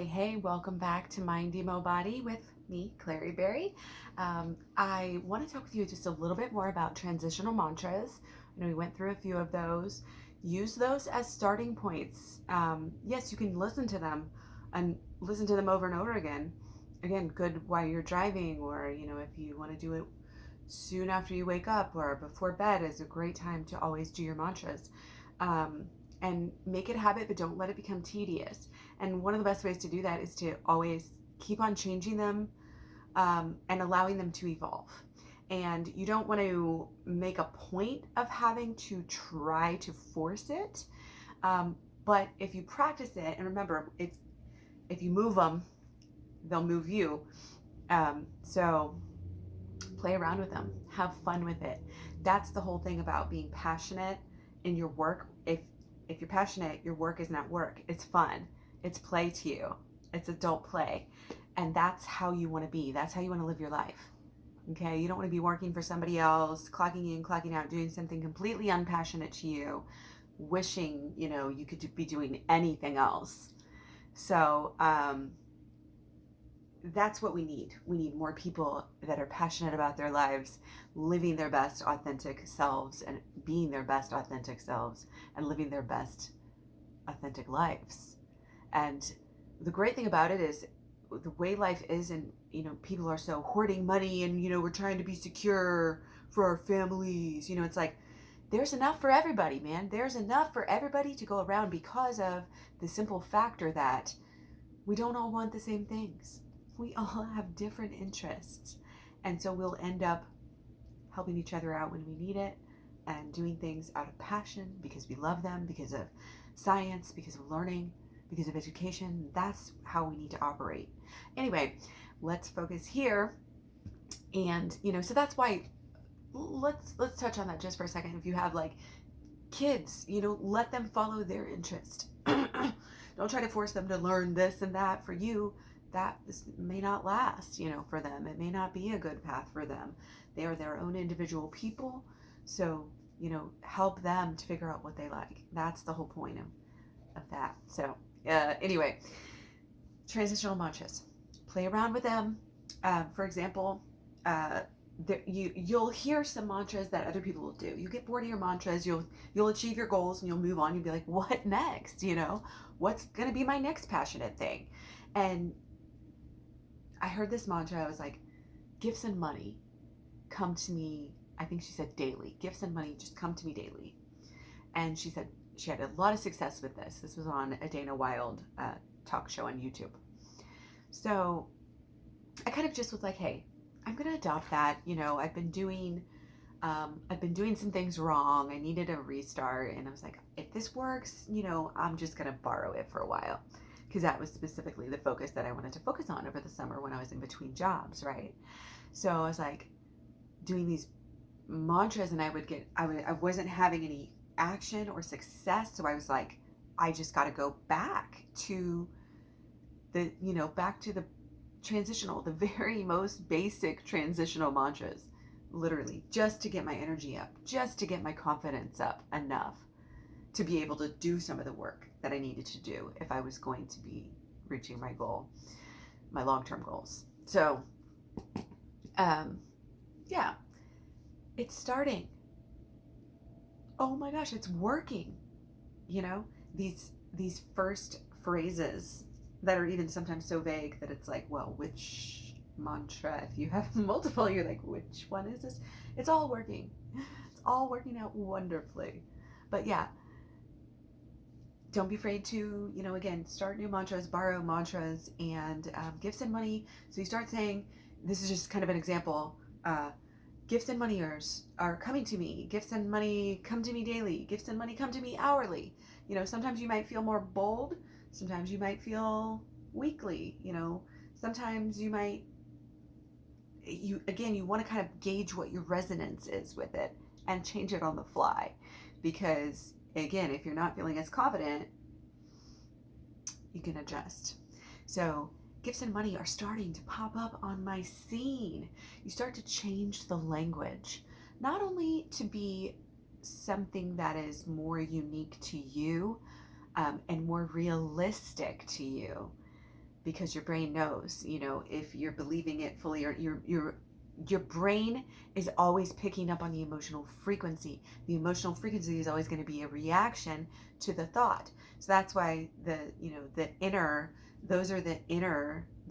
Hey, welcome back to mindemo Body with me, Clary Berry. I want to talk with you just a little bit more about transitional mantras. We went through a few of those. Use those as starting points. Yes, you can listen to them and listen to them over and over again. Again, good while you're driving, or if you want to do it soon after you wake up or before bed is a great time to always do your mantras. Um, and make it a habit, but don't let it become tedious. And one of the best ways to do that is to always keep on changing them, and allowing them to evolve. And you don't want to make a point of having to try to force it. But if you practice it, and remember, if you move them, they'll move you. So play around with them, have fun with it. That's the whole thing about being passionate in your work. If you're passionate, your work is not work, it's fun, it's play to you, it's adult play. And that's how you want to be, that's how you want to live your life. Okay, you don't want to be working for somebody else, clocking in, clocking out, doing something completely unpassionate to you, wishing you could be doing anything else. So that's what we need. We need more people that are passionate about their lives, living their best authentic selves and being their best authentic selves and living their best authentic lives. And the great thing about it is the way life is, and people are so hoarding money, and we're trying to be secure for our families. It's like there's enough for everybody, man. There's enough for everybody to go around because of the simple factor that we don't all want the same things. We all have different interests. And so we'll end up helping each other out when we need it and doing things out of passion because we love them, because of science, because of learning, because of education. That's how we need to operate. Anyway, let's focus here. And so that's why let's touch on that just for a second. If you have like kids, let them follow their interest. Don't try to force them to learn this and that for you. That may not last, for them. It may not be a good path for them. They are their own individual people. So, help them to figure out what they like. That's the whole point of that. So, anyway, transitional mantras. Play around with them. For example, you'll hear some mantras that other people will do. You get bored of your mantras, you'll achieve your goals, and you'll move on. You'll be like, what next? What's going to be my next passionate thing? And I heard this mantra. I was like, gifts and money come to me. I think she said daily. Gifts and money just come to me daily. And she said she had a lot of success with this. This was on a Dana Wilde talk show on YouTube. So I kind of just was like, hey, I'm gonna adopt that. I've been doing some things wrong. I needed a restart, and I was like, if this works, I'm just gonna borrow it for a while, because that was specifically the focus that I wanted to focus on over the summer when I was in between jobs, right? So I was like doing these mantras, and I wasn't having any action or success. So I was like, I just got to go back to the transitional, the very most basic transitional mantras, literally, just to get my energy up, just to get my confidence up enough to be able to do some of the work that I needed to do if I was going to be reaching my goal, my long-term goals. So, yeah, it's starting. Oh my gosh, it's working. These first phrases that are even sometimes so vague that it's like, well, which mantra? If you have multiple, you're like, which one is this? It's all working. It's all working out wonderfully. But yeah, don't be afraid to, again, start new mantras, borrow mantras, and gifts and money. So you start saying, this is just kind of an example. Gifts and money are coming to me. Gifts and money come to me daily. Gifts and money come to me hourly. Sometimes you might feel more bold. Sometimes you might feel weakly. Sometimes you might, you want to kind of gauge what your resonance is with it and change it on the fly. Because again, if you're not feeling as confident, you can adjust. So gifts and money are starting to pop up on my scene. You start to change the language, not only to be something that is more unique to you, and more realistic to you, because your brain knows, if you're believing it fully, or your brain is always picking up on the emotional frequency. The emotional frequency is always going to be a reaction to the thought. So that's why the inner, those are the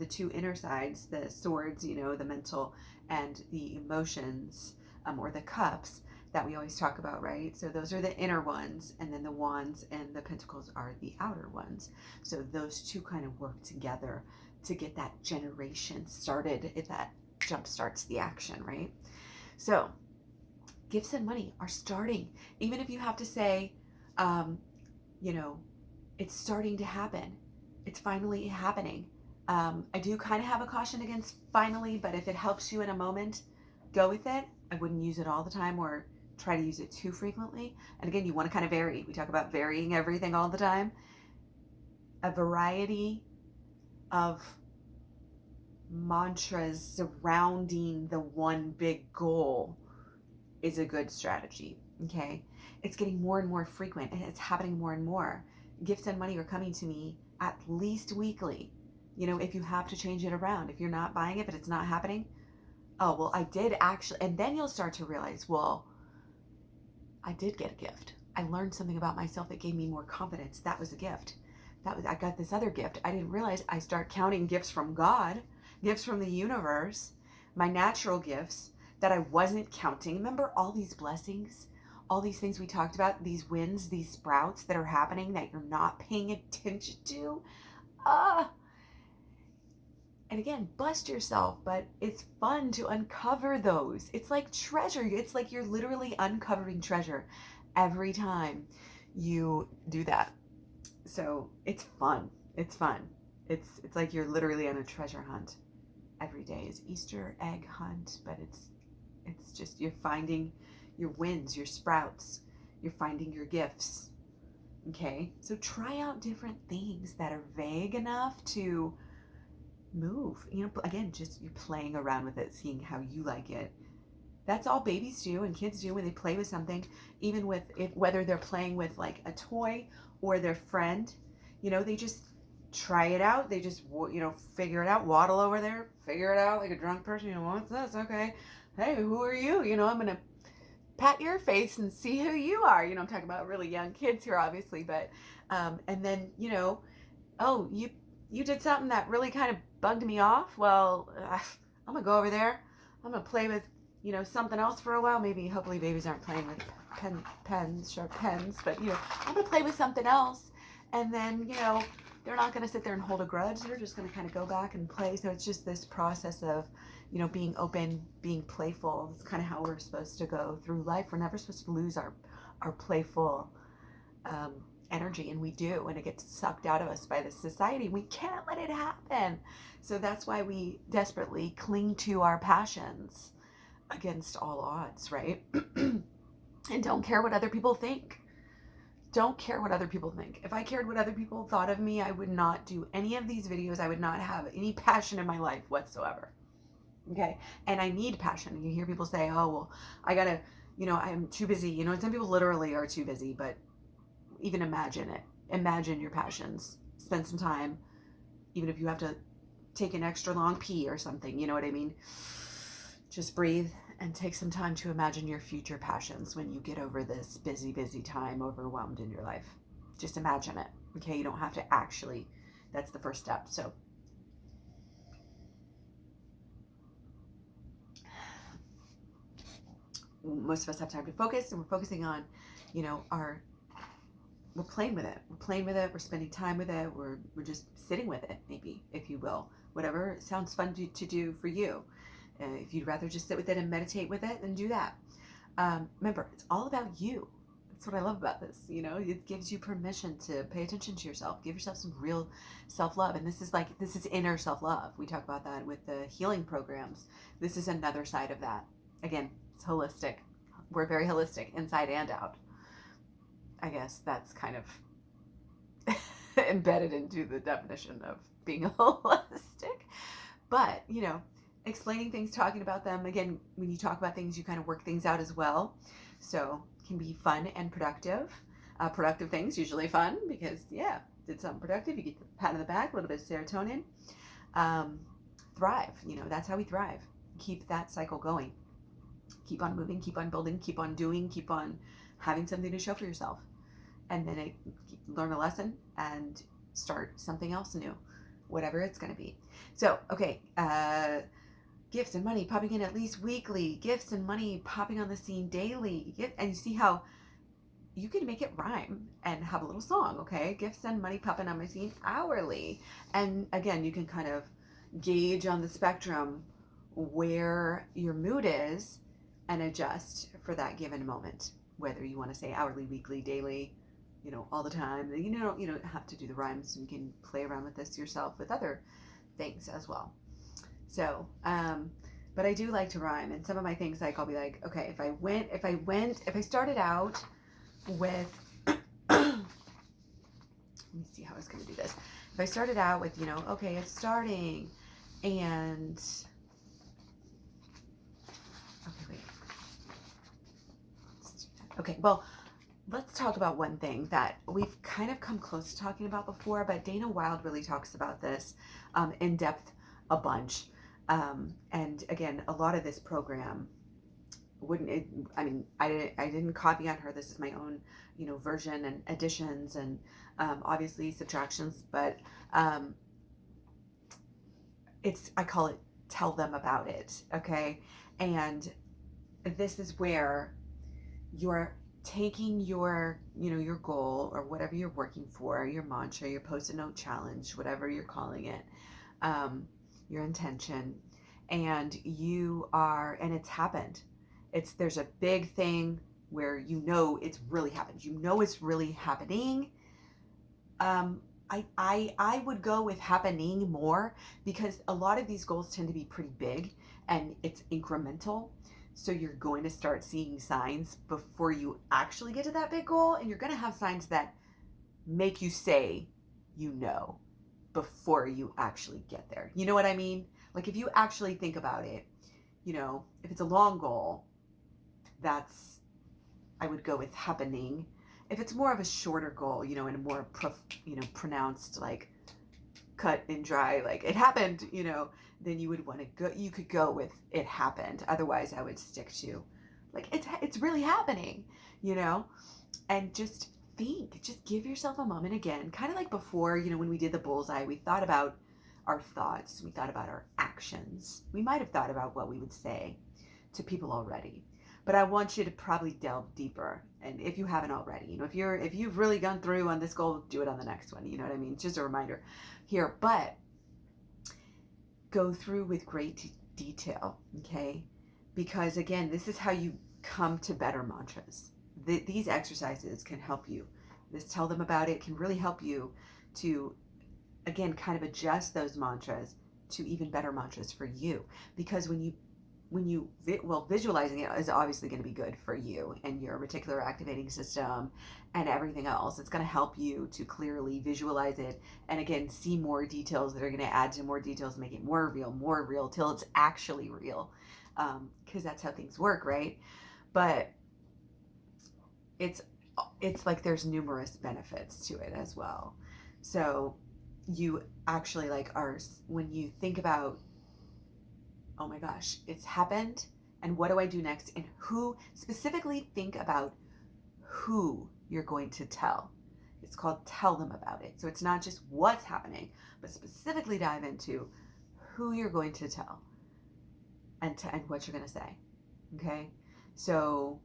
two inner sides, the swords, the mental and the emotions, or the cups that we always talk about, right? So those are the inner ones, and then the wands and the pentacles are the outer ones. So those two kind of work together to get that generation started. That jump starts the action, right? So gifts and money are starting. Even if you have to say, it's starting to happen. It's finally happening. I do kind of have a caution against finally, but if it helps you in a moment, go with it. I wouldn't use it all the time or try to use it too frequently. And again, you want to kind of vary. We talk about varying everything all the time. A variety of mantras surrounding the one big goal is a good strategy. Okay, it's getting more and more frequent, and it's happening more and more. Gifts and money are coming to me at least weekly. If you have to change it around, if you're not buying it but it's not happening, oh well, I did actually. And then you'll start to realize, well, I did get a gift. I learned something about myself that gave me more confidence. That was a gift. I got this other gift. I didn't realize. I start counting gifts from God, gifts from the universe, my natural gifts that I wasn't counting. Remember all these blessings, all these things we talked about, these wins, these sprouts that are happening that you're not paying attention to. And again, bust yourself, but it's fun to uncover those. It's like treasure. It's like you're literally uncovering treasure every time you do that. So it's fun. It's fun. It's like you're literally on a treasure hunt. Every day is Easter egg hunt, but it's just you're finding your wins, your sprouts. You're finding your gifts. Okay? So try out different things that are vague enough to move. Again, just you're playing around with it, seeing how you like it. That's all babies do and kids do when they play with something, even with whether they're playing with like a toy or their friend, they just try it out. They just, figure it out, waddle over there, figure it out like a drunk person. What's this? Okay. Hey, who are you? I'm going to pat your face and see who you are. I'm talking about really young kids here, obviously, but, and then, oh, you did something that really kind of bugged me off. Well, I'm going to go over there. I'm going to play with, something else for a while. Maybe, hopefully babies aren't playing with sharp pens, but, I'm going to play with something else. And then, they're not going to sit there and hold a grudge. They're just going to kind of go back and play. So it's just this process of, being open, being playful. It's kind of how we're supposed to go through life. We're never supposed to lose our playful, energy, and we do, and it gets sucked out of us by this society. We can't let it happen. So that's why we desperately cling to our passions against all odds, right? And don't care what other people think. Don't care what other people think. If I cared what other people thought of me, I would not do any of these videos. I would not have any passion in my life whatsoever. Okay? And I need passion. You hear people say, oh, well, I gotta, I'm too busy. And some people literally are too busy, but even imagine it. Imagine your passions. Spend some time, even if you have to take an extra long pee or something, you know what I mean? Just breathe and take some time to imagine your future passions when you get over this busy, busy time, overwhelmed in your life. Just imagine it, okay? You don't have to actually, that's the first step. So most of us have time to focus, and we're focusing on, we're playing with it. We're playing with it. We're spending time with it. We're just sitting with it, maybe, if you will. Whatever sounds fun to do for you. If you'd rather just sit with it and meditate with it, then do that. Remember, it's all about you. That's what I love about this. It gives you permission to pay attention to yourself. Give yourself some real self-love. And this is inner self-love. We talk about that with the healing programs. This is another side of that. Again, it's holistic. We're very holistic, inside and out. I guess that's kind of embedded into the definition of being holistic. But, explaining things, talking about them. Again, when you talk about things, you kind of work things out as well. So it can be fun and productive. Productive things, usually fun because, did something productive, you get the pat on the back, a little bit of serotonin. Um, thrive, that's how we thrive. Keep that cycle going. Keep on moving, keep on building, keep on doing, keep on having something to show for yourself. And then learn a lesson and start something else new, whatever it's going to be. So, okay, gifts and money popping in at least weekly, gifts and money popping on the scene daily. And you see how you can make it rhyme and have a little song, okay? Gifts and money popping on my scene hourly. And again, you can kind of gauge on the spectrum where your mood is and adjust for that given moment, whether you want to say hourly, weekly, daily, all the time. You don't have to do the rhymes. You can play around with this yourself with other things as well. So, but I do like to rhyme, and some of my things, like, I'll be like, okay, if I started out with, let me see how I was going to do this. If I started out with, okay, it's starting, and, okay, wait. Okay, well, let's talk about one thing that we've kind of come close to talking about before, but Dana Wilde really talks about this in depth a bunch. And again, a lot of this program I didn't copy on her. This is my own, version and additions and obviously subtractions, but I call it tell them about it, okay? And this is where you're taking your goal or whatever you're working for, your mantra, your post-it note challenge, whatever you're calling it, your intention, and it's happened. There's a big thing where it's really happened. It's really happening. I would go with happening more, because a lot of these goals tend to be pretty big and it's incremental. So you're going to start seeing signs before you actually get to that big goal, and you're going to have signs that make you say, before you actually get there. You know what I mean? Like, if you actually think about it, if it's a long goal, I would go with happening. If it's more of a shorter goal, and a more, pronounced, like, cut and dry, like, it happened, then you would want to go, you could go with it happened. Otherwise, I would stick to, like, it's really happening, and just give yourself a moment again, kind of like before, when we did the bullseye, we thought about our thoughts, we thought about our actions, we might have thought about what we would say to people already. But I want you to probably delve deeper. And if you haven't already, if you've really gone through on this goal, do it on the next one. You know what I mean? Just a reminder here, but go through with great detail, okay? Because again, this is how you come to better mantras. These exercises can help you. This tell them about it can really help you to, again, kind of adjust those mantras to even better mantras for you. Because visualizing it is obviously going to be good for you and your reticular activating system and everything else. It's going to help you to clearly visualize it and, again, see more details that are going to add to more details, make it more real till it's actually real, because that's how things work, right? But it's like there's numerous benefits to it as well. So you actually when you think about, oh my gosh, it's happened, and what do I do next? And specifically think about who you're going to tell. It's called tell them about it. So it's not just what's happening, but specifically dive into who you're going to tell and what you're going to say. Okay? So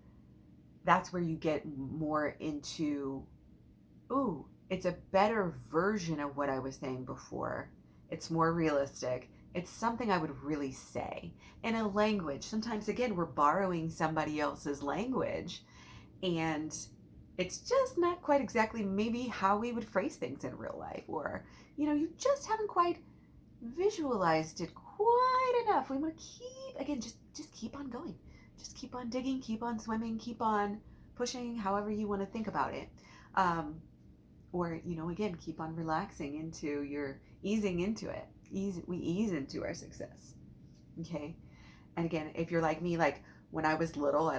that's where you get more into, it's a better version of what I was saying before. It's more realistic. It's something I would really say in a language. Sometimes, again, we're borrowing somebody else's language, and it's just not quite exactly maybe how we would phrase things in real life, or, you just haven't quite visualized it quite enough. We want to just keep on going. Just keep on digging, keep on swimming, keep on pushing, however you want to think about it. Or, again, keep on relaxing easing into it. We ease into our success. Okay. And again, if you're like me, like, when I was little,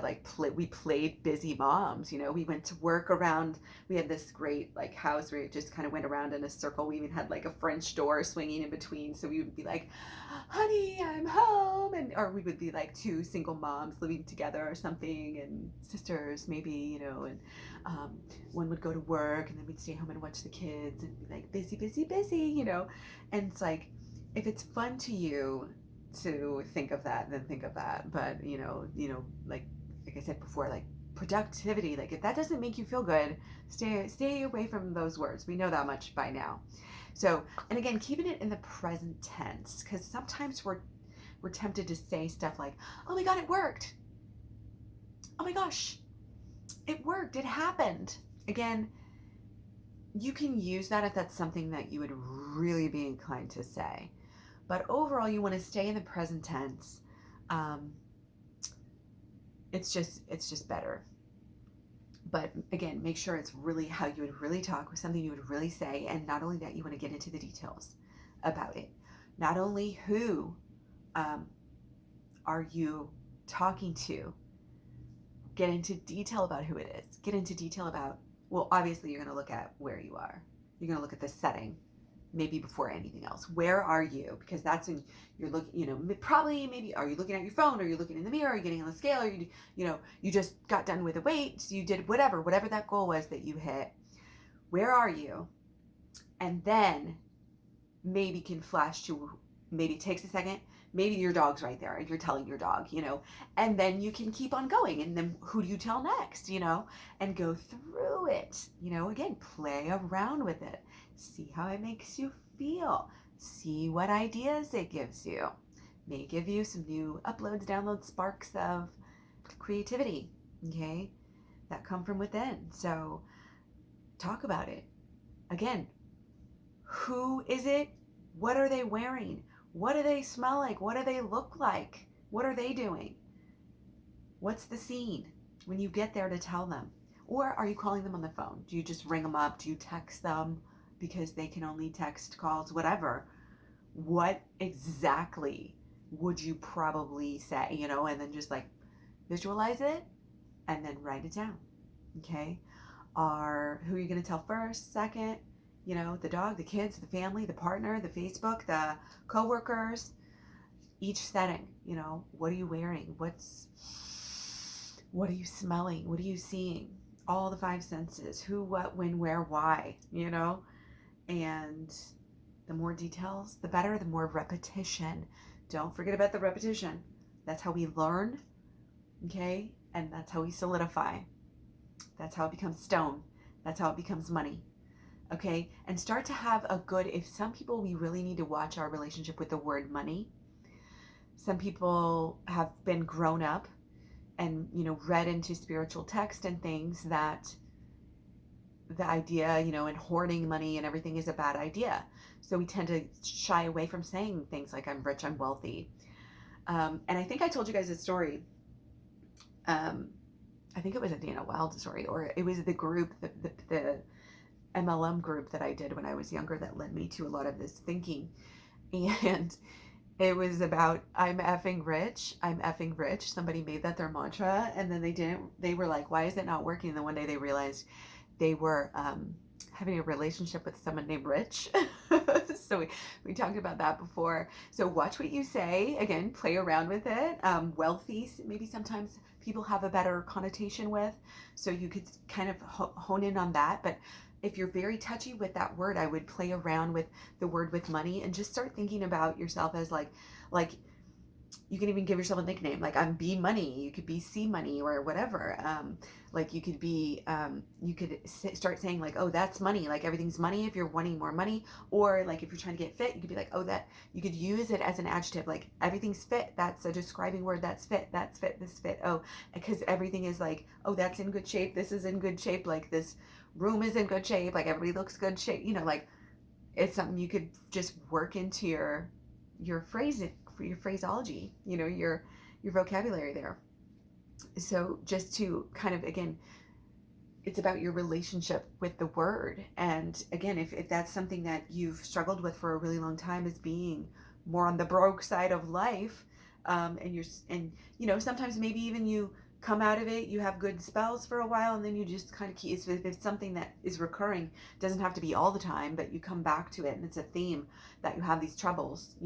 we played busy moms. We went to work around. We had this great like house where it just kind of went around in a circle. We even had like a French door swinging in between, so we would be like, "Honey, I'm home," and or we would be like two single moms living together or something, and sisters maybe, and um, one would go to work, and then we'd stay home and watch the kids, and be like busy, busy, busy. And it's like, if it's fun to you to think of that, then think of that. But like I said before, like productivity, like if that doesn't make you feel good, stay away from those words. We know that much by now. So, and again, keeping it in the present tense, because sometimes we're tempted to say stuff like, "Oh my God, it worked! Oh my gosh, it worked! It happened!" Again, you can use that if that's something that you would really be inclined to say. But overall, you want to stay in the present tense. Um, it's just better. But again, make sure it's really how you would really talk, with something you would really say. And not only that, you want to get into the details about it. Not only who are you talking to, get into detail about who it is. Get into detail about, well, obviously you're going to look at where you are. You're going to look at the setting, maybe before anything else. Where are you? Because that's when you're looking, probably maybe, are you looking at your phone? Are you looking in the mirror? Are you getting on the scale? Or you just got done with the weights. You did whatever that goal was that you hit. Where are you? And then maybe can flash to, maybe it takes a second. Maybe your dog's right there and you're telling your dog, and then you can keep on going. And then who do you tell next, and go through it, again, play around with it. See how it makes you feel. See what ideas it gives you. May give you some new uploads, downloads, sparks of creativity, okay, that come from within. So talk about it. Again, who is it? What are they wearing? What do they smell like? What do they look like? What are they doing? What's the scene when you get there to tell them? Or are you calling them on the phone? Do you just ring them up? Do you text them because they can only text, calls, whatever? What exactly would you probably say, and then just like visualize it and then write it down, okay? Or who are you going to tell first, second? The dog, the kids, the family, the partner, the Facebook, the coworkers, each setting, what are you wearing? What are you smelling? What are you seeing? All the five senses, who, what, when, where, why, and the more details, the better, the more repetition. Don't forget about the repetition. That's how we learn, okay? And that's how we solidify. That's how it becomes stone. That's how it becomes money. Okay, and start to have if some people, we really need to watch our relationship with the word money. Some people have been grown up and, read into spiritual text and things that the idea, and hoarding money and everything is a bad idea. So we tend to shy away from saying things like, I'm rich, I'm wealthy. And I think I told you guys a story. I think it was a Dana Wilde story, or it was the group, the MLM group that I did when I was younger that led me to a lot of this thinking. And it was about, I'm effing rich, I'm effing rich. Somebody made that their mantra, and then they were like, why is it not working? And then one day they realized they were having a relationship with someone named Rich. So we talked about that before. So watch what you say. Again, play around with it. Wealthy, maybe sometimes people have a better connotation with, so you could kind of hone in on that. But if you're very touchy with that word, I would play around with the word with money and just start thinking about yourself as like you can even give yourself a nickname, like I'm B Money. You could be C Money or whatever. Like you could be, you could start saying like, oh, that's money. Like everything's money if you're wanting more money. Or like if you're trying to get fit, you could be like, oh, that, you could use it as an adjective. Like everything's fit. That's a describing word. That's fit. That's fit. This fit. Oh, because everything is like, oh, that's in good shape. This is in good shape. Like this room is in good shape. Like everybody looks good shape. Like it's something you could just work into your phrasing, for your phraseology, your vocabulary there. So just to kind of, again, it's about your relationship with the word. And again, if that's something that you've struggled with for a really long time, is being more on the broke side of life, And sometimes maybe even you come out of it, you have good spells for a while, and then you just kind of keep, if it's something that is recurring, doesn't have to be all the time, but you come back to it and it's a theme that you have these troubles,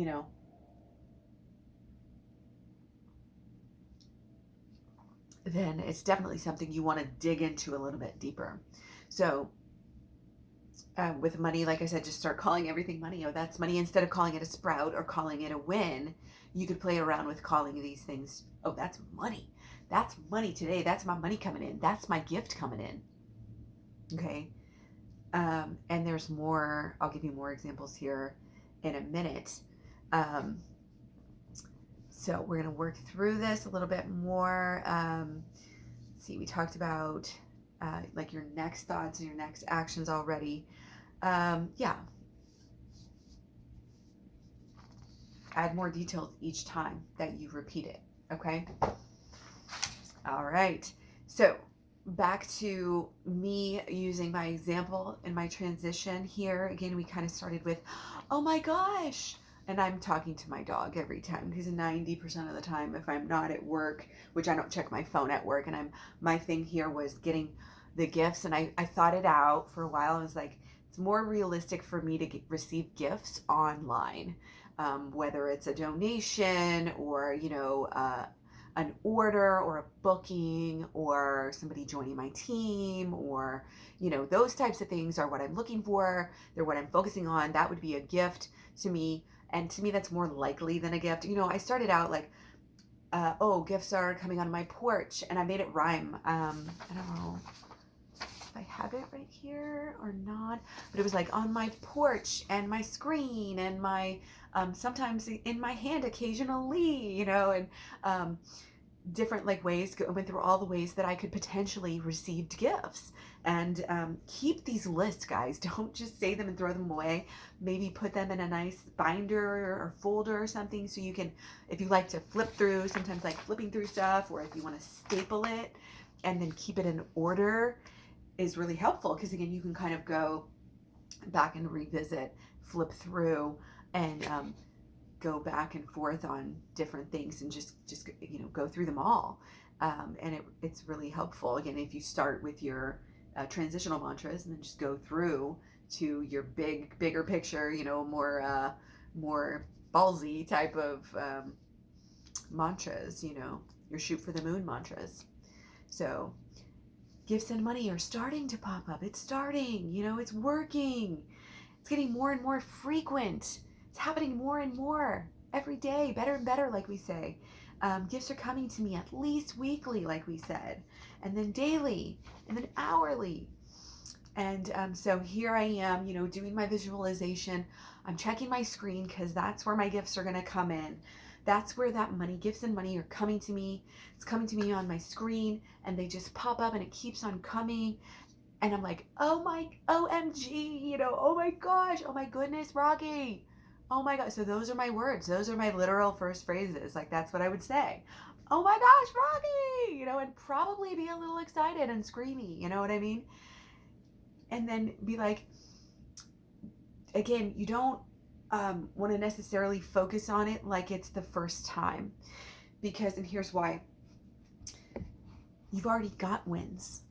then it's definitely something you want to dig into a little bit deeper. So with money, like I said, just start calling everything money. Oh, that's money. Instead of calling it a sprout or calling it a win, you could play around with calling these things, oh, that's money. That's money today. That's my money coming in. That's my gift coming in. Okay. And there's more. I'll give you more examples here in a minute. So we're going to work through this a little bit more. See, we talked about like your next thoughts and your next actions already. Yeah. Add more details each time that you repeat it. Okay. All right. So back to me using my example in my transition here. Again, we kind of started with, oh my gosh. And I'm talking to my dog every time because 90% of the time, if I'm not at work, which I don't check my phone at work, and my thing here was getting the gifts. And I thought it out for a while. I was like, it's more realistic for me to receive gifts online, whether it's a donation or, an order or a booking or somebody joining my team or, those types of things are what I'm looking for. They're what I'm focusing on. That would be a gift to me. And to me, that's more likely than a gift. I started out like, gifts are coming on my porch, and I made it rhyme. I don't know if I have it right here or not, but it was like on my porch and my screen and my, sometimes in my hand occasionally, and different like ways. I went through all the ways that I could potentially receive gifts, and keep these lists, guys. Don't just say them and throw them away. Maybe put them in a nice binder or folder or something, so you can, if you like to flip through, sometimes like flipping through stuff, or if you want to staple it and then keep it in order is really helpful, because again, you can kind of go back and revisit, flip through, and go back and forth on different things, and just go through them all, and it's really helpful. Again, if you start with your transitional mantras and then just go through to your bigger picture, more ballsy type of mantras, your shoot for the moon mantras. So gifts and money are starting to pop up. It's starting, it's working. It's getting more and more frequent. It's happening more and more every day, better and better, like we say. Gifts are coming to me at least weekly, like we said, and then daily, and then hourly. And so here I am, doing my visualization. I'm checking my screen because that's where my gifts are going to come in. That's where that money, gifts and money, are coming to me. It's coming to me on my screen, and they just pop up, and it keeps on coming. And I'm like, oh my, OMG, oh my gosh, oh my goodness, Rocky. Oh my God. So those are my words. Those are my literal first phrases. Like, that's what I would say. Oh my gosh, Rocky, and probably be a little excited and screamy. You know what I mean? And then be like, again, you don't want to necessarily focus on it like it's the first time, because, and here's why, you've already got wins.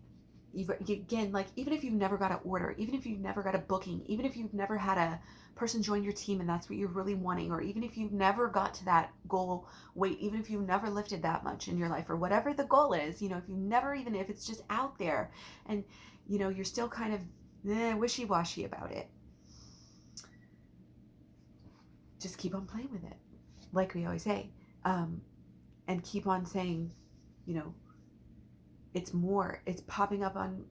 Again, like, even if you've never got an order, even if you've never got a booking, even if you've never had a person join your team and that's what you're really wanting, or even if you've never got to that goal weight, even if you've never lifted that much in your life, or whatever the goal is, if you never, even if it's just out there and, you're still kind of wishy-washy about it, just keep on playing with it, like we always say, and keep on saying, it's more, it's popping up on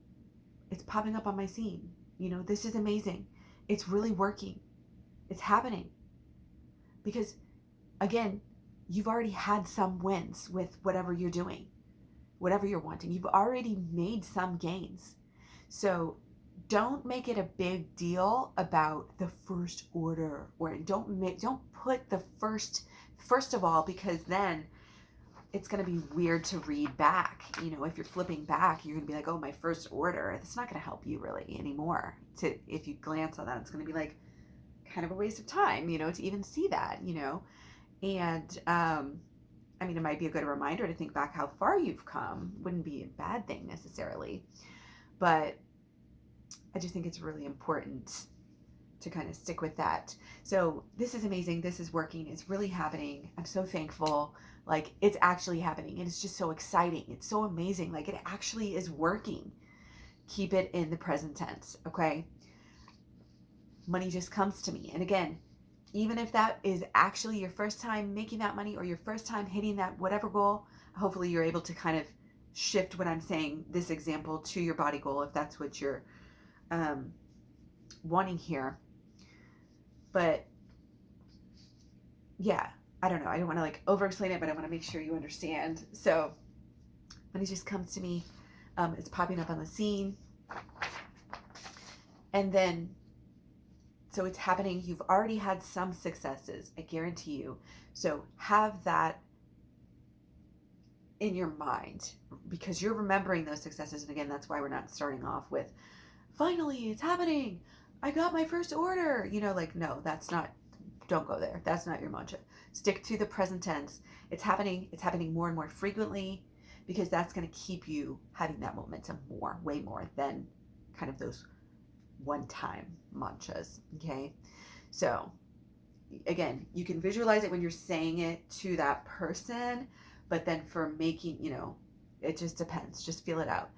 my scene. This is amazing. It's really working. It's happening. Because again, you've already had some wins with whatever you're doing, whatever you're wanting. You've already made some gains. So don't make it a big deal about the first order, or don't put the first of all, because then it's going to be weird to read back. If you're flipping back, you're going to be like, oh, my first order. It's not going to help you really anymore. If you glance on that, it's going to be like kind of a waste of time, to even see that, and I mean, it might be a good reminder to think back how far you've come. Wouldn't be a bad thing necessarily. But I just think it's really important to kind of stick with that. So this is amazing. This is working. It's really happening. I'm so thankful. Like, it's actually happening. And it's just so exciting. It's so amazing. Like, it actually is working. Keep it in the present tense, okay? Money just comes to me. And again, even if that is actually your first time making that money or your first time hitting that whatever goal, hopefully you're able to kind of shift what I'm saying, this example, to your body goal if that's what you're wanting here. But yeah, I don't know. I don't want to like over explain it, but I want to make sure you understand. So money just comes to me. It's popping up on the scene. And then, so it's happening. You've already had some successes, I guarantee you. So have that in your mind because you're remembering those successes. And again, that's why we're not starting off with, finally, it's happening. I got my first order. You know, like, no, that's not, don't go there. That's not your mantra. Stick to the present tense. It's happening. It's happening more and more frequently because that's going to keep you having that momentum more, way more than kind of those one-time mantras. Okay. So again, you can visualize it when you're saying it to that person, but then for making, you know, it just depends. Just feel it out.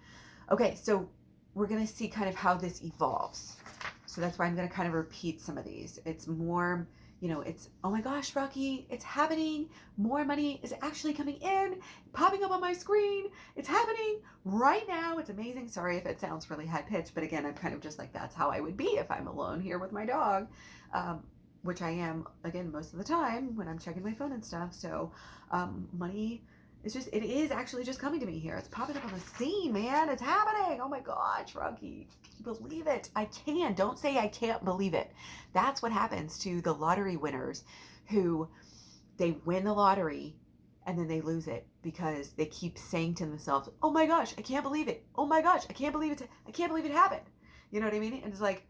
Okay. So we're going to see kind of how this evolves. So that's why I'm going to kind of repeat some of these. It's more, you know, it's, oh my gosh, Rocky, it's happening. More money is actually coming in, popping up on my screen. It's happening right now. It's amazing. Sorry if it sounds really high pitched, but again, I'm kind of just like, that's how I would be if I'm alone here with my dog, which I am, again, most of the time when I'm checking my phone and stuff. So money, it's just, it is actually just coming to me here. It's popping up on the scene, man. It's happening. Oh my gosh, Rocky. Can you believe it? I can. Don't say I can't believe it. That's what happens to the lottery winners who they win the lottery and then they lose it because they keep saying to themselves, oh my gosh, I can't believe it. Oh my gosh, I can't believe it happened. You know what I mean? And it's like,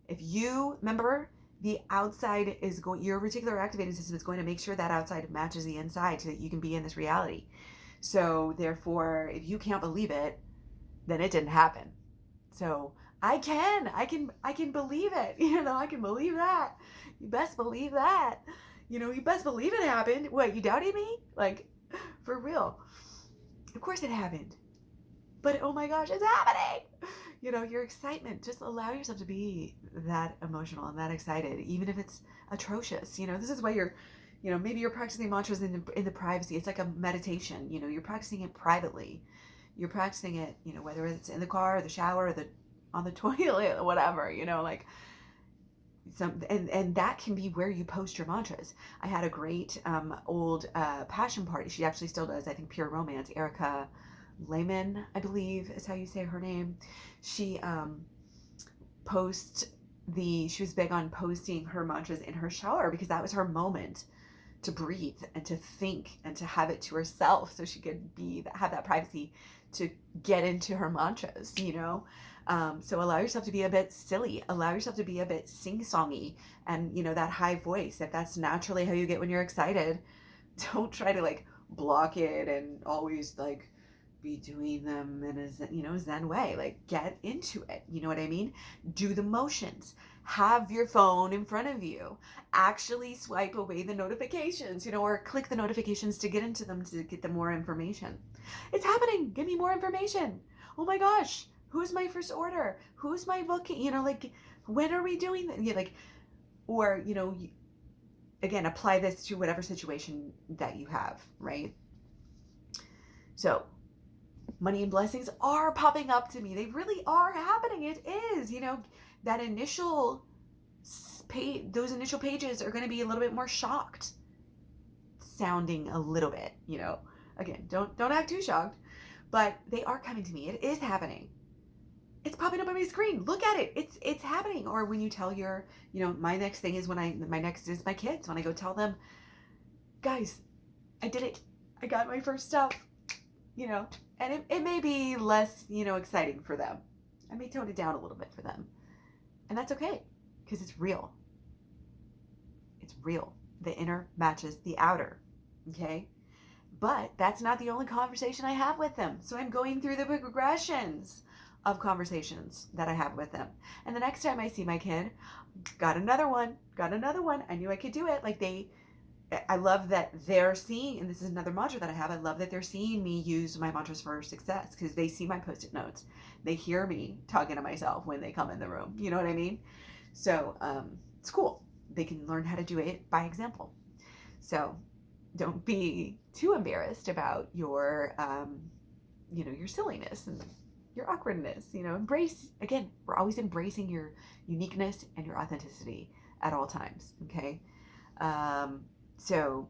if you remember, the outside is going, your reticular activating system is going to make sure that outside matches the inside so that you can be in this reality. So therefore, if you can't believe it, then it didn't happen. So I can believe it. You know, I can believe that. You best believe that. You know, you best believe it happened. What, you doubted me? Like, for real. Of course it happened. But oh my gosh, it's happening. You know, your excitement, just allow yourself to be that emotional and that excited, even if it's atrocious. You know, this is why you're, you know, maybe you're practicing mantras in the privacy. It's like a meditation. You know, you're practicing it privately. You're practicing it, you know, whether it's in the car or the shower or on the toilet or whatever, you know, like and that can be where you post your mantras. I had a great old passion party. She actually still does, I think, Pure Romance. Erica Lehman, I believe is how you say her name. She she was big on posting her mantras in her shower because that was her moment to breathe and to think and to have it to herself so she could have that privacy to get into her mantras, you know. So allow yourself to be a bit silly, allow yourself to be a bit sing-songy and, you know, that high voice, if that's naturally how you get when you're excited. Don't try to like block it and always like be doing them in a, you know, Zen way. Like, get into it. You know what I mean? Do the motions. Have your phone in front of you. Actually swipe away the notifications, you know, or click the notifications to get into them to get the more information. It's happening. Give me more information. Oh my gosh. Who's my first order? Who's my booking? You know, like, when are we doing that? Yeah, like, or, you know, again, apply this to whatever situation that you have, right? So, money and blessings are popping up to me. They really are happening. It is, you know, that those initial pages are going to be a little bit more shocked sounding a little bit, you know, again, don't act too shocked, but they are coming to me. It is happening. It's popping up on my screen. Look at it. It's happening. Or when you tell your, you know, my next thing is my next is my kids. When I go tell them, guys, I did it. I got my first stuff, you know, and it may be less, you know, exciting for them. I may tone it down a little bit for them. And that's okay because it's real. It's real. The inner matches the outer. Okay. But that's not the only conversation I have with them. So I'm going through the progressions of conversations that I have with them. And the next time I see my kid, got another one, got another one. I knew I could do it. Like I love that they're seeing, and this is another mantra that I have. I love that they're seeing me use my mantras for success because they see my post-it notes. They hear me talking to myself when they come in the room. You know what I mean? So it's cool. They can learn how to do it by example. So don't be too embarrassed about your, your silliness and your awkwardness. Embrace, again, we're always embracing your uniqueness and your authenticity at all times. Okay. So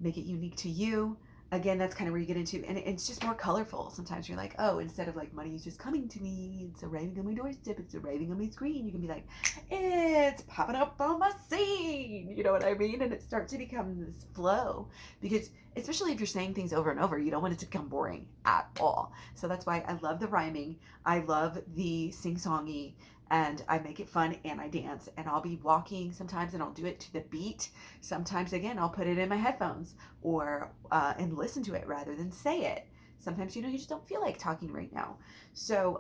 make it unique to you. Again, that's kind of where you get into, and it's just more colorful. Sometimes you're like, oh, instead of like money is just coming to me, it's arriving on my doorstep, it's arriving on my screen. You can be like, it's popping up on my scene. You know what I mean? And it starts to become this flow because, especially if you're saying things over and over, you don't want it to become boring at all. So that's why I love the rhyming. I love the sing-songy, and I make it fun, and I dance, and I'll be walking sometimes and I'll do it to the beat. Sometimes, again, I'll put it in my headphones or and listen to it rather than say it. Sometimes, you just don't feel like talking right now. So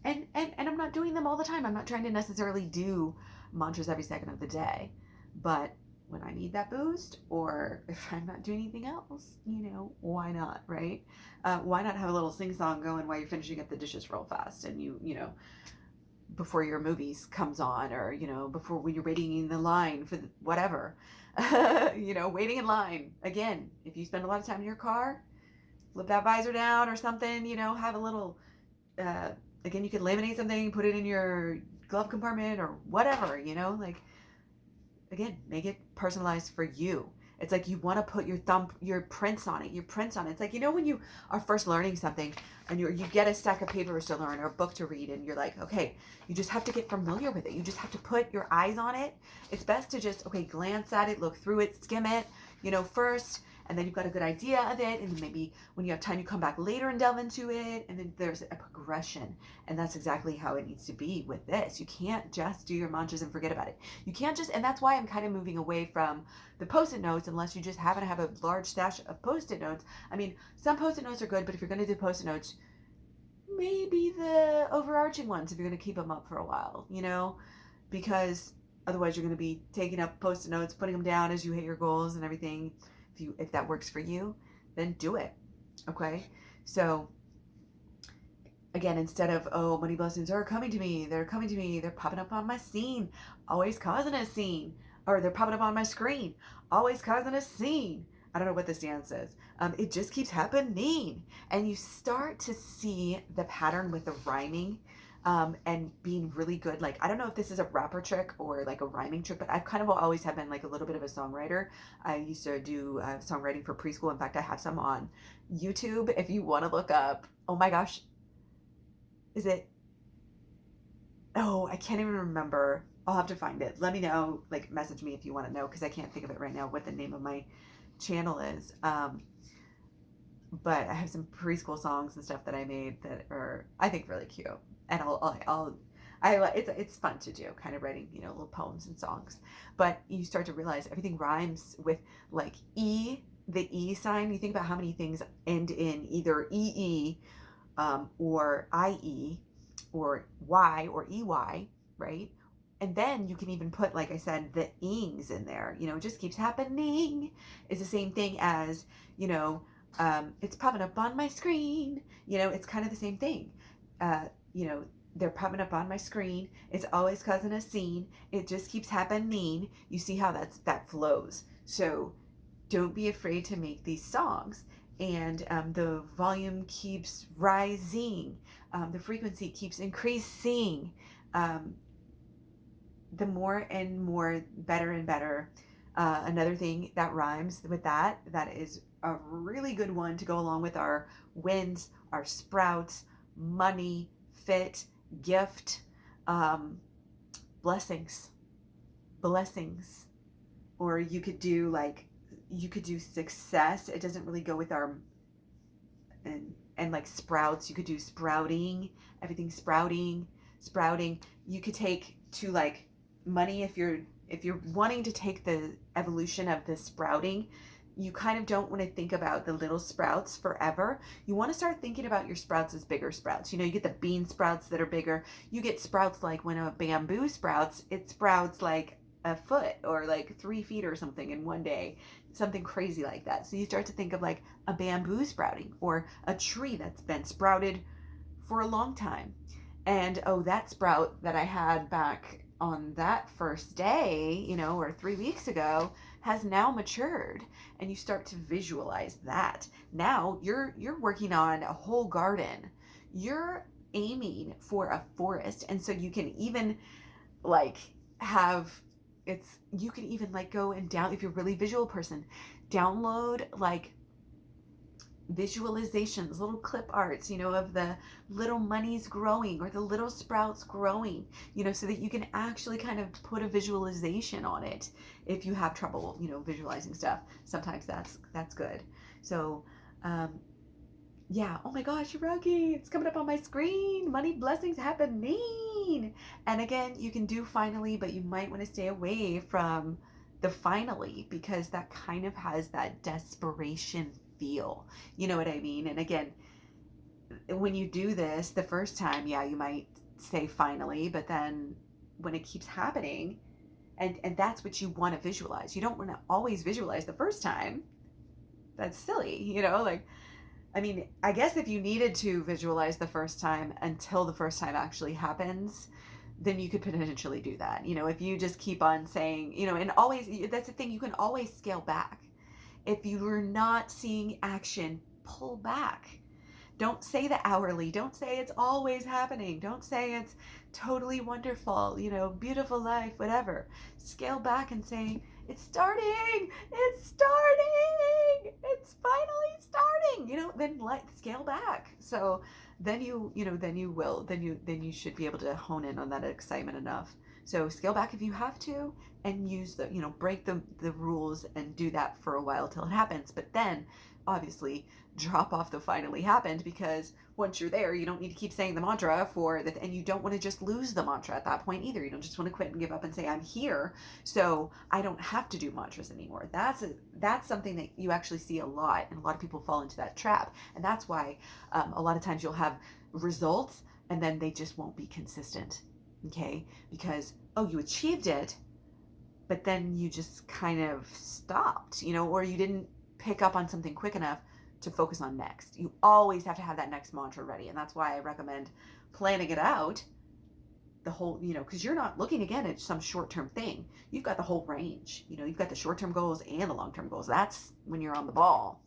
and I'm not doing them all the time. I'm not trying to necessarily do mantras every second of the day, but when I need that boost, or if I'm not doing anything else, why not, right? Why not have a little sing-song going while you're finishing up the dishes real fast, and before your movies comes on, or before, when you're waiting in the line for whatever, waiting in line. Again, if you spend a lot of time in your car, flip that visor down or something. Have a little. Again, you can laminate something, put it in your glove compartment or whatever. Again, make it personalized for you. It's like you want to put your prints on it. It's like, when you are first learning something and you get a stack of papers to learn or a book to read, and you're like, okay, you just have to get familiar with it. You just have to put your eyes on it. It's best to just, glance at it, look through it, skim it, first, and then you've got a good idea of it. And then maybe when you have time, you come back later and delve into it. And then there's a progression. And that's exactly how it needs to be with this. You can't just do your mantras and forget about it. You can't just, and that's why I'm kind of moving away from the post-it notes, unless you just happen to have a large stash of post-it notes. I mean, some post-it notes are good, but if you're going to do post-it notes, maybe the overarching ones, if you're going to keep them up for a while, because otherwise you're going to be taking up post-it notes, putting them down as you hit your goals and everything. If that works for you, then do it. Okay. So again, instead of, oh, money blessings are coming to me, they're popping up on my scene, always causing a scene, or they're popping up on my screen, always causing a scene. I don't know what this dance is. It just keeps happening. And you start to see the pattern with the rhyming, and being really good. Like, I don't know if this is a rapper trick or like a rhyming trick, but I've kind of always have been like a little bit of a songwriter. I used to do songwriting for preschool. In fact, I have some on YouTube if you want to look up. Oh my gosh. Is it? Oh, I can't even remember. I'll have to find it. Let me know, like message me if you want to know, because I can't think of it right now what the name of my channel is. But I have some preschool songs and stuff that I made that are, I think, really cute. And it's fun to do, kind of writing, little poems and songs. But you start to realize everything rhymes with like the E sign. You think about how many things end in either EE, or IE, or Y, or EY, right? And then you can even put, like I said, the ings in there. It just keeps happening. It's the same thing as, it's popping up on my screen. It's kind of the same thing. They're popping up on my screen. It's always causing a scene. It just keeps happening. You see how that flows. So don't be afraid to make these songs. And the volume keeps rising. The frequency keeps increasing. The more and more, better and better. Another thing that rhymes with that is a really good one to go along with our wins, our sprouts, money, fit, gift, blessings. Or you could do success. It doesn't really go with our, and like sprouts. You could do sprouting, everything sprouting. You could take to like money, if you're wanting to take the evolution of the sprouting, you kind of don't want to think about the little sprouts forever. You want to start thinking about your sprouts as bigger sprouts. You get the bean sprouts that are bigger. You get sprouts like when a bamboo sprouts, it sprouts like a foot or like 3 feet or something in one day, something crazy like that. So you start to think of like a bamboo sprouting or a tree that's been sprouted for a long time. And oh, that sprout that I had back on that first day, or 3 weeks ago, has now matured. And you start to visualize that. Now you're working on a whole garden. You're aiming for a forest. And so you can even like have you can even like go and down, if you're a really visual person, download like visualizations, little clip arts, of the little monies growing or the little sprouts growing, so that you can actually kind of put a visualization on it. If you have trouble, visualizing stuff, sometimes that's good. So, yeah. Oh my gosh, Rocky, it's coming up on my screen. Money blessings happening. And again, you can do finally, but you might want to stay away from the finally because that kind of has that desperation feel. You know what I mean? And again, when you do this the first time, yeah, you might say finally, but then when it keeps happening, and that's what you want to visualize. You don't want to always visualize the first time. That's silly, like, I mean, I guess if you needed to visualize the first time until the first time actually happens, then you could potentially do that. If you just keep on saying, and always, that's the thing, you can always scale back. If you are not seeing action, pull back. Don't say the hourly. Don't say it's always happening. Don't say it's totally wonderful, beautiful life, whatever. Scale back and say, it's starting. It's starting. It's finally starting. Then scale back. So then then you should be able to hone in on that excitement enough. So scale back if you have to, and use break the rules and do that for a while till it happens. But then obviously drop off the finally happened, because once you're there, you don't need to keep saying the mantra for that, and you don't want to just lose the mantra at that point either. You don't just want to quit and give up and say, I'm here, so I don't have to do mantras anymore. That's something that you actually see a lot, and a lot of people fall into that trap. And that's why a lot of times you'll have results and then they just won't be consistent. Okay, because you achieved it, but then you just kind of stopped, or you didn't pick up on something quick enough to focus on next. You always have to have that next mantra ready. And that's why I recommend planning it out the whole, because you're not looking again at some short-term thing. You've got the whole range. You've got the short-term goals and the long-term goals. That's when you're on the ball.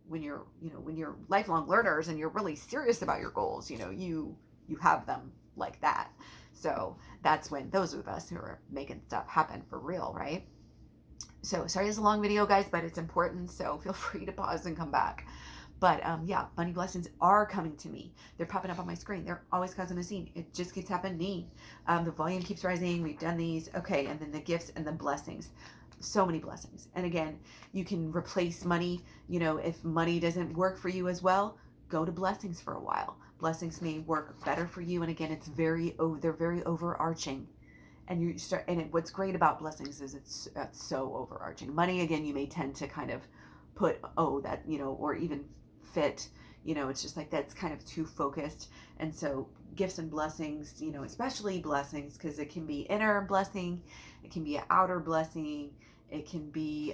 When you're lifelong learners and you're really serious about your goals, you have them like that. So that's when those of us who are making stuff happen for real, right? So sorry it's a long video, guys, but it's important, so feel free to pause and come back. But yeah, money blessings are coming to me. They're popping up on my screen. They're always causing a scene. It just keeps happening. The volume keeps rising. We've done these. Okay, and then the gifts and the blessings. So many blessings. And again, you can replace money. If money doesn't work for you as well, go to blessings for a while. Blessings may work better for you. And again, they're very overarching. And you start, and what's great about blessings is it's so overarching. Money, again, you may tend to kind of put, that, or even fit, it's just like that's kind of too focused. And so gifts and blessings, especially blessings, because it can be inner blessing, it can be an outer blessing, it can be